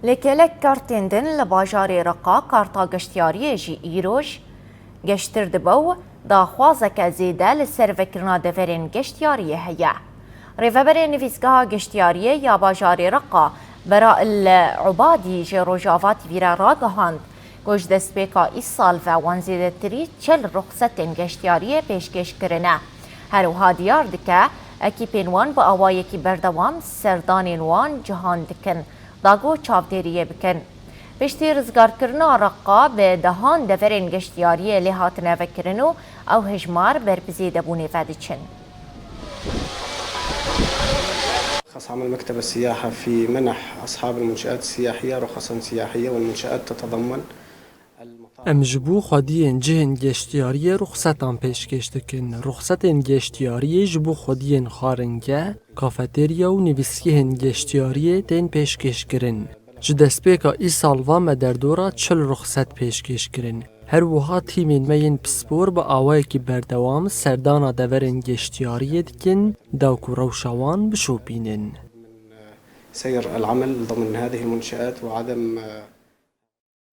لکلک کارتندن لباجاری رقا کارتا گشتیاری جی ایروش گشتر دبو داخوازک زیده لسر وکرنا دفرین گشتیاری هیا. ریفبر نویسگاه گشتیاری یا باجاری رقا برا العبادی جی روجاوات ویرا راگهاند گوش دست بیکا ای سال و وانزیده تری چل رخصت گشتیاری پیشکش کرنه. هروها دیار دکه اکیپین وان با آوایی کی بردوام سردانین وان جهان دکن داگو چاودێریە بکەن. پشتی ڕزگارکردنا ڕقا بە دەهان دەڤەرێن گەشتیاریە لێ هاتنەڤەکردن و ئەو هژمار بەرپزی دەبوونێ فەدیچن. خاص عمل مكتب السياحة في منح أصحاب المنشآت السياحية رخصا سياحية والمنشآت تتضمن ام جبو خودیین جهن گشتیاری رخصتان پیشکش دکن. رخصتین گشتیاری جبو خودیین خارنگه، کافتریا و نویسکهن گشتیاری تین پیشکش کرن. جدسپیکا ای سالوا مدردورا چل رخصت پیشکش کرن. هر وها تیمین مین پسپور با آوای کی بردوام سردانا دورن گشتیاری دکن داوکو روشوان بشوپینن. سير العمل ضمن هذه المنشآت وعدم